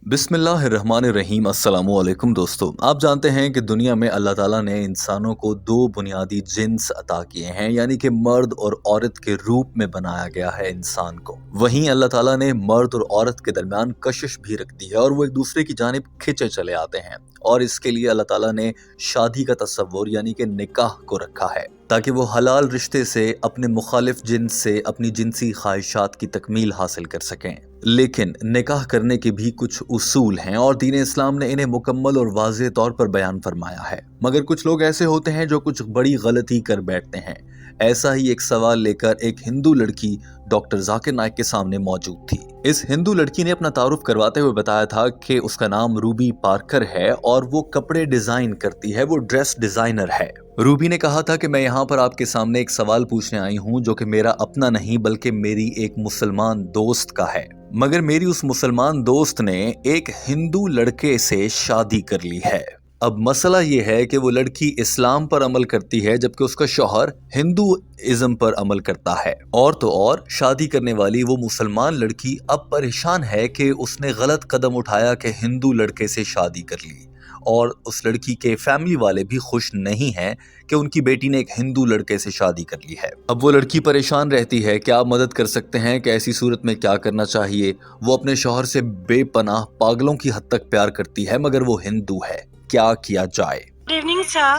بسم اللہ الرحمن الرحیم۔ السلام علیکم دوستو، آپ جانتے ہیں کہ دنیا میں اللہ تعالیٰ نے انسانوں کو دو بنیادی جنس عطا کیے ہیں، یعنی کہ مرد اور عورت کے روپ میں بنایا گیا ہے انسان کو۔ وہیں اللہ تعالیٰ نے مرد اور عورت کے درمیان کشش بھی رکھ دی ہے اور وہ ایک دوسرے کی جانب کھنچے چلے آتے ہیں، اور اس کے لیے اللہ تعالیٰ نے شادی کا تصور یعنی کہ نکاح کو رکھا ہے تاکہ وہ حلال رشتے سے اپنے مخالف جنس سے اپنی جنسی خواہشات کی تکمیل حاصل کر سکیں۔ لیکن نکاح کرنے کے بھی کچھ اصول ہیں اور دین اسلام نے انہیں مکمل اور واضح طور پر بیان فرمایا ہے، مگر کچھ لوگ ایسے ہوتے ہیں جو کچھ بڑی غلطی کر بیٹھتے ہیں۔ ایسا ہی ایک سوال لے کر ایک ہندو لڑکی ڈاکٹر ذاکر نائک کے سامنے موجود تھی۔ اس ہندو لڑکی نے اپنا تعارف کرواتے ہوئے بتایا تھا کہ اس کا نام روبی پارکر ہے اور وہ کپڑے ڈیزائن کرتی ہے، وہ ڈریس ڈیزائنر ہے۔ روبی نے کہا تھا کہ میں یہاں پر آپ کے سامنے ایک سوال پوچھنے آئی ہوں جو کہ میرا اپنا نہیں بلکہ میری ایک مسلمان دوست کا ہے، مگر میری اس مسلمان دوست نے ایک ہندو لڑکے سے شادی کر لی ہے۔ اب مسئلہ یہ ہے کہ وہ لڑکی اسلام پر عمل کرتی ہے جبکہ اس کا شوہر ہندو ازم پر عمل کرتا ہے، اور تو اور شادی کرنے والی وہ مسلمان لڑکی اب پریشان ہے کہ اس نے غلط قدم اٹھایا کہ ہندو لڑکے سے شادی کر لی، اور اس لڑکی کے فیملی والے بھی خوش نہیں ہیں کہ ان کی بیٹی نے ایک ہندو لڑکے سے شادی کر لی ہے۔ اب وہ لڑکی پریشان رہتی ہے کہ آپ مدد کر سکتے ہیں کہ ایسی صورت میں کیا کرنا چاہیے۔ وہ اپنے شوہر سے بے پناہ پاگلوں کی حد تک پیار کرتی ہے مگر وہ ہندو ہے، کیا کیا جائے؟ Good evening, sir.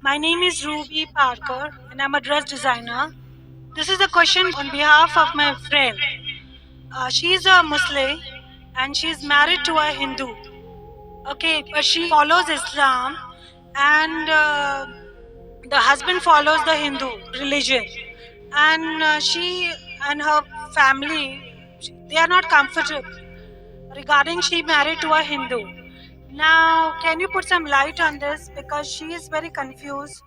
My name is Ruby Parker and I'm a dress designer. This is a question on behalf of my friend. She is a Muslim and she is married to a Hindu. Okay, but she follows Islam and the husband follows the Hindu religion. And she and her family, they are not comfortable regarding she married to a Hindu. Now, can you put some light on this because she is very confused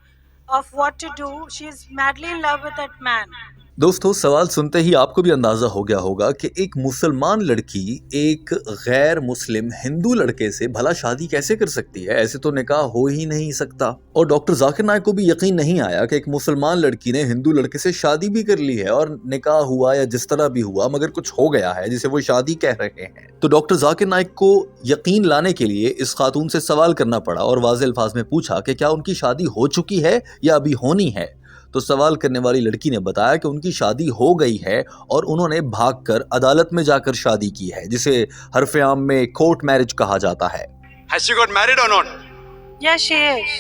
of what to do. She is madly in love with that man. دوستو، سوال سنتے ہی آپ کو بھی اندازہ ہو گیا ہوگا کہ ایک مسلمان لڑکی ایک غیر مسلم ہندو لڑکے سے بھلا شادی کیسے کر سکتی ہے؟ ایسے تو نکاح ہو ہی نہیں سکتا۔ اور ڈاکٹر ذاکر نائک کو بھی یقین نہیں آیا کہ ایک مسلمان لڑکی نے ہندو لڑکے سے شادی بھی کر لی ہے اور نکاح ہوا یا جس طرح بھی ہوا مگر کچھ ہو گیا ہے جسے وہ شادی کہہ رہے ہیں۔ تو ڈاکٹر ذاکر نائک کو یقین لانے کے لیے اس خاتون سے سوال کرنا پڑا اور واضح الفاظ میں پوچھا کہ کیا ان کی شادی ہو چکی ہے یا ابھی ہونی ہے؟ تو سوال کرنے والی لڑکی نے بتایا کہ ان کی شادی ہو گئی ہے اور انہوں نے بھاگ کر عدالت میں جا کر شادی کی ہے، جسے حرف عام میں کورٹ میرج کہا جاتا ہے۔ Has she got married or not? Yes, she is.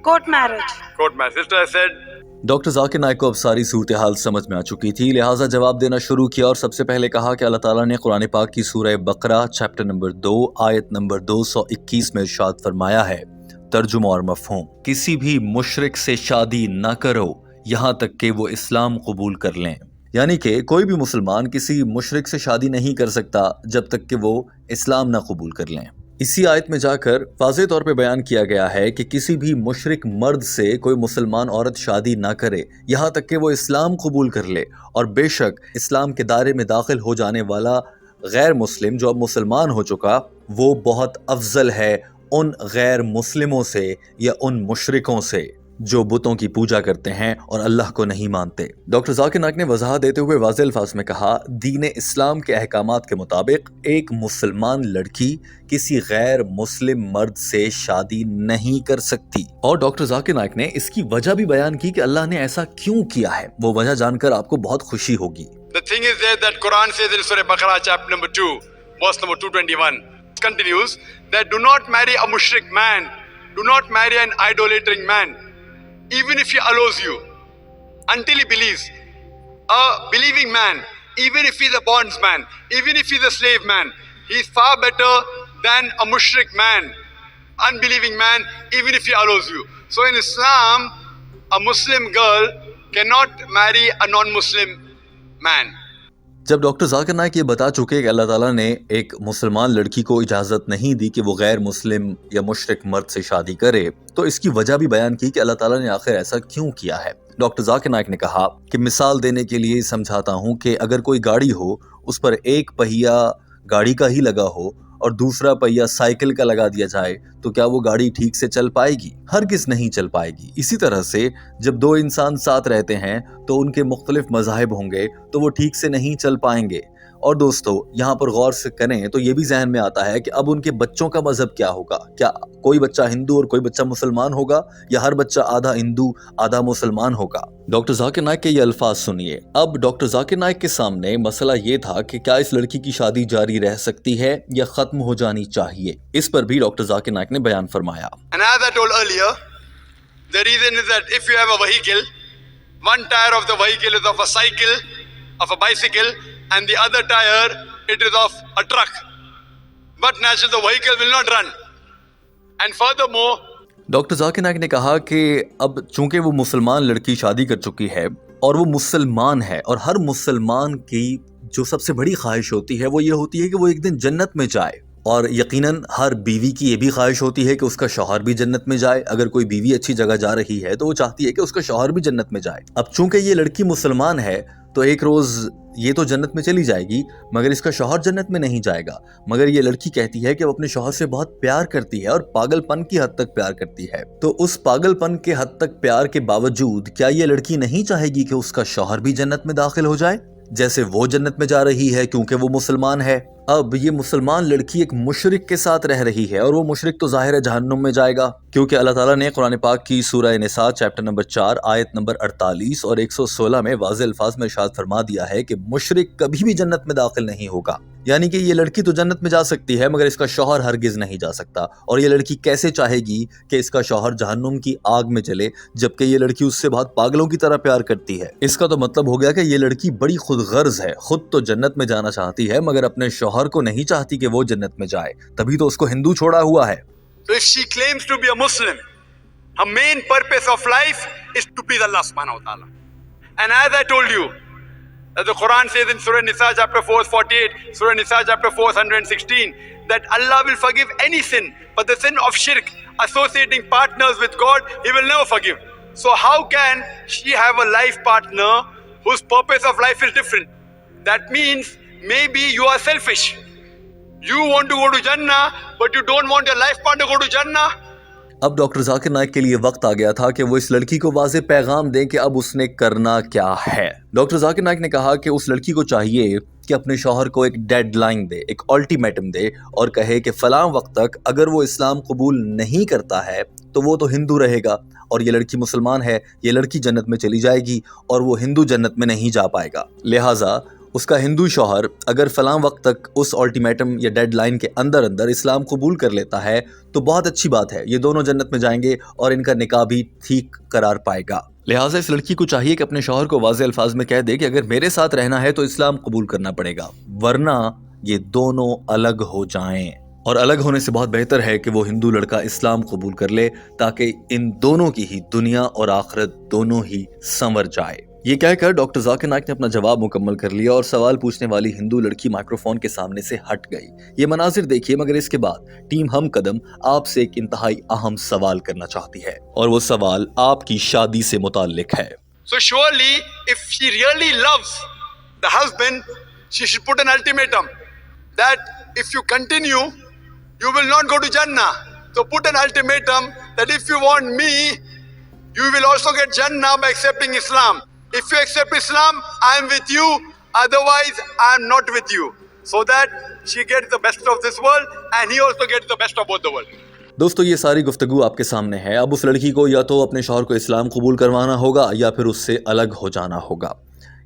Court marriage. Court marriage. Sister has said, doctor Zakir Naik کو اب ساری صورتحال سمجھ میں آ چکی تھی، لہٰذا جواب دینا شروع کیا اور سب سے پہلے کہا کہ اللہ تعالیٰ نے قرآن پاک کی سورہ بقرہ چیپٹر نمبر 2 آیت نمبر 221 میں ارشاد فرمایا ہے، ترجمہ اور مفہوم: کسی بھی مشرک سے شادی نہ کرو یہاں تک کہ وہ اسلام قبول کر لیں۔ یعنی کہ کوئی بھی مسلمان کسی مشرک سے شادی نہیں کر سکتا جب تک کہ وہ اسلام نہ قبول کر لیں۔ اسی آیت میں جا کر واضح طور پہ بیان کیا گیا ہے کہ کسی بھی مشرک مرد سے کوئی مسلمان عورت شادی نہ کرے یہاں تک کہ وہ اسلام قبول کر لے، اور بے شک اسلام کے دائرے میں داخل ہو جانے والا غیر مسلم جو اب مسلمان ہو چکا وہ بہت افضل ہے ان غیر مسلموں سے یا ان مشرکوں سے جو بتوں کی پوجا کرتے ہیں اور اللہ کو نہیں مانتے۔ ڈاکٹر ذاکر نائک نے وضاحت دیتے ہوئے واضح الفاظ میں کہا، دین اسلام کے احکامات کے مطابق ایک مسلمان لڑکی کسی غیر مسلم مرد سے شادی نہیں کر سکتی، اور ڈاکٹر ذاکر نائک نے اس کی وجہ بھی بیان کی کہ اللہ نے ایسا کیوں کیا ہے۔ وہ وجہ جان کر آپ کو بہت خوشی ہوگی۔ the thing is there that Quran says in Surah Baqarah chapter number 2, verse number 221, it continues that do not marry a mushrik man, do not marry an idolating man, even if he allows you, until he believes. A believing man, even if he's a bondsman, even if he's a slave man, he's far better than a mushrik man, unbelieving man, even if he allows you. So in Islam, a Muslim girl cannot marry a non-Muslim man. جب doctor Zakir Naik یہ بتا چکے کہ اللہ تعالیٰ نے ایک مسلمان لڑکی کو اجازت نہیں دی کہ وہ غیر مسلم یا مشرک مرد سے شادی کرے، تو اس کی وجہ بھی بیان کی کہ اللہ تعالیٰ نے آخر ایسا کیوں کیا ہے۔ ڈاکٹر ذاکر نائک نے کہا کہ مثال دینے کے لیے سمجھاتا ہوں کہ اگر کوئی گاڑی ہو، اس پر ایک پہیا گاڑی کا ہی لگا ہو اور دوسرا پہیا سائیکل کا لگا دیا جائے تو کیا وہ گاڑی ٹھیک سے چل پائے گی؟ ہرگز نہیں چل پائے گی۔ اسی طرح سے جب دو انسان ساتھ رہتے ہیں تو ان کے مختلف مذاہب ہوں گے تو وہ ٹھیک سے نہیں چل پائیں گے۔ اور دوستو یہاں پر غور سے کریں تو یہ بھی ذہن میں آتا ہے کہ اب ان کے بچوں کا مذہب کیا ہوگا؟ کیا کوئی بچہ ہندو اور کوئی بچہ مسلمان ہوگا یا ہر بچہ آدھا ہندو آدھا مسلمان ہوگا؟ ڈاکٹر ذاکر نائک کے یہ الفاظ سنیے۔ اب ڈاکٹر ذاکر نائک کے سامنے مسئلہ یہ تھا کہ کیا اس لڑکی کی شادی جاری رہ سکتی ہے یا ختم ہو جانی چاہیے، اس پر بھی ڈاکٹر ذاکر نائک نے بیان فرمایا۔ And as I told earlier, the reason is that if you have a vehicle, one tire of the vehicle is of a cycle, of a bicycle, and the other tire, it is of a truck. But naturally, the vehicle will not run. And furthermore, doctor Zakir Naik نے کہا کہ اب چونکہ وہ مسلمان لڑکی شادی کر چکی ہے اور وہ مسلمان ہے، اور ہر مسلمان کی جو سب سے بڑی خواہش ہوتی ہے وہ یہ ہوتی ہے کہ وہ ایک دن جنت میں جائے، اور یقیناً ہر بیوی کی یہ بھی خواہش ہوتی ہے کہ اس کا شوہر بھی جنت میں جائے۔ اگر کوئی بیوی اچھی جگہ جا رہی ہے تو وہ چاہتی ہے کہ اس کا شوہر بھی جنت میں جائے۔ اب چونکہ یہ لڑکی مسلمان ہے تو ایک روز یہ تو جنت میں چلی جائے گی، مگر اس کا شوہر جنت میں نہیں جائے گا۔ مگر یہ لڑکی کہتی ہے کہ وہ اپنے شوہر سے بہت پیار کرتی ہے اور پاگل پن کی حد تک پیار کرتی ہے، تو اس پاگل پن کے حد تک پیار کے باوجود کیا یہ لڑکی نہیں چاہے گی کہ اس کا شوہر بھی جنت میں داخل ہو جائے جیسے وہ جنت میں جا رہی ہے کیونکہ وہ مسلمان ہے؟ اب یہ مسلمان لڑکی ایک مشرک کے ساتھ رہ رہی ہے، اور وہ مشرک تو ظاہر ہے جہنم میں جائے گا، کیونکہ اللہ تعالیٰ نے قرآن پاک کی سورہ نساء چیپٹر نمبر 4 آیت نمبر 48 اور 116 میں واضح الفاظ میں ارشاد فرما دیا ہے کہ مشرک کبھی بھی جنت میں داخل نہیں ہوگا۔ یعنی کہ یہ لڑکی تو جنت میں جا سکتی ہے مگر اس کا شوہر ہرگز نہیں جا سکتا، اور یہ لڑکی کیسے چاہے گی کہ اس کا شوہر جہنم کی آگ میں جلے جبکہ یہ لڑکی اس سے بہت پاگلوں کی طرح پیار کرتی ہے؟ اس کا تو مطلب ہو گیا کہ یہ لڑکی بڑی خود غرض ہے، خود تو جنت میں جانا چاہتی ہے مگر اپنے شوہر کو نہیں چاہتی کہ وہ جنت میں جائے، تبھی تو اس کو ہندو چھوڑا ہوا ہے۔ so if she claims to be a Muslim, her main purpose of life is to please Allah subhanahu wa ta'ala. And as I told you, as the Quran says in Surah Nisa chapter 448, Surah Nisa chapter 416, that Allah will forgive any sin, but the sin of shirk, associating partners with God, He will never forgive. So how can she have a life partner whose purpose of life is different? That means maybe you are selfish. You want to go to Jannah, but you don't want your life partner to go to Jannah. اب doctor Zakir Naik کے لیے وقت آ گیا تھا کہ وہ اس لڑکی کو واضح پیغام دیں کہ اب اس نے کرنا کیا ہے۔ ڈاکٹر ذاکر نائک نے کہا کہ اس لڑکی کو چاہیے کہ اپنے شوہر کو ایک ڈیڈ لائن دے، ایک الٹیمیٹم دے، اور کہے کہ فلاں وقت تک اگر وہ اسلام قبول نہیں کرتا ہے تو وہ تو ہندو رہے گا، اور یہ لڑکی مسلمان ہے، یہ لڑکی جنت میں چلی جائے گی اور وہ ہندو جنت میں نہیں جا پائے گا۔ لہٰذا اس کا ہندو شوہر اگر فلاں وقت تک اس الٹیمیٹم یا ڈیڈ لائن کے اندر اسلام قبول کر لیتا ہے تو بہت اچھی بات ہے، یہ دونوں جنت میں جائیں گے اور ان کا نکاح بھی ٹھیک قرار پائے گا۔ لہٰذا اس لڑکی کو چاہیے کہ اپنے شوہر کو واضح الفاظ میں کہہ دے کہ اگر میرے ساتھ رہنا ہے تو اسلام قبول کرنا پڑے گا، ورنہ یہ دونوں الگ ہو جائیں، اور الگ ہونے سے بہت بہتر ہے کہ وہ ہندو لڑکا اسلام قبول کر لے تاکہ ان دونوں کی ہی دنیا اور آخرت دونوں ہی سنور جائے۔ یہ کہہ کر ڈاکٹر ذاکر نائک نے اپنا جواب مکمل کر لیا اور سوال پوچھنے والی ہندو لڑکی مائکروفون کے سامنے سے ہٹ گئی۔ یہ مناظر دیکھیے، مگر اس کے بعد ٹیم ہم قدم آپ سے ایک انتہائی اہم سوال کرنا چاہتی ہے، اور وہ سوال آپ کی شادی سے متعلق ہے۔ So surely, if she really loves the husband, she should put an ultimatum that if you continue, you will not go to Jannah. So put an ultimatum that if you want me, you will also get Jannah by accepting Islam. If you accept Islam, I am with you. Otherwise, I am not with you. So that she gets the best of this world and he also gets the best of both the world. دوستو یہ ساری گفتگو آپ کے سامنے ہے۔ اب اس لڑکی کو یا تو اپنے شوہر کو اسلام قبول کروانا ہوگا یا پھر اس سے الگ ہو جانا ہوگا۔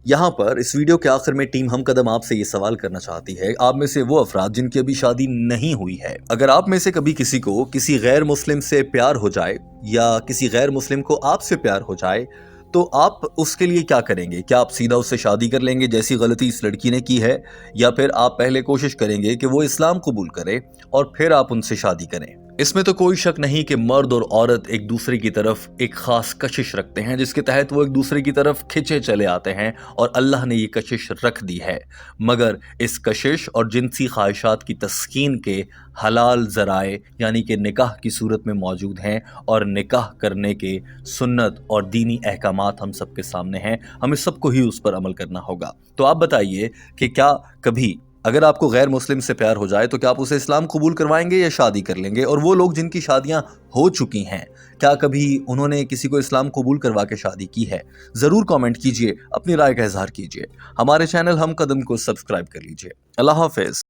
یہاں پر اس ویڈیو کے آخر میں ٹیم ہم قدم آپ سے یہ سوال کرنا چاہتی ہے، آپ میں سے وہ افراد جن کی ابھی شادی نہیں ہوئی ہے، اگر آپ میں سے کبھی کسی کو کسی غیر مسلم سے پیار ہو جائے یا کسی غیر مسلم کو آپ سے پیار ہو جائے تو آپ اس کے لیے کیا کریں گے؟ کیا آپ سیدھا اس سے شادی کر لیں گے جیسی غلطی اس لڑکی نے کی ہے، یا پھر آپ پہلے کوشش کریں گے کہ وہ اسلام قبول کرے اور پھر آپ ان سے شادی کریں؟ اس میں تو کوئی شک نہیں کہ مرد اور عورت ایک دوسرے کی طرف ایک خاص کشش رکھتے ہیں جس کے تحت وہ ایک دوسرے کی طرف کھنچے چلے آتے ہیں، اور اللہ نے یہ کشش رکھ دی ہے، مگر اس کشش اور جنسی خواہشات کی تسکین کے حلال ذرائع یعنی کہ نکاح کی صورت میں موجود ہیں، اور نکاح کرنے کے سنت اور دینی احکامات ہم سب کے سامنے ہیں، ہمیں سب کو ہی اس پر عمل کرنا ہوگا۔ تو آپ بتائیے کہ کیا کبھی اگر آپ کو غیر مسلم سے پیار ہو جائے تو کیا آپ اسے اسلام قبول کروائیں گے یا شادی کر لیں گے؟ اور وہ لوگ جن کی شادیاں ہو چکی ہیں، کیا کبھی انہوں نے کسی کو اسلام قبول کروا کے شادی کی ہے؟ ضرور کامنٹ کیجئے، اپنی رائے کا اظہار کیجئے۔ ہمارے چینل ہم قدم کو سبسکرائب کر لیجئے۔ اللہ حافظ۔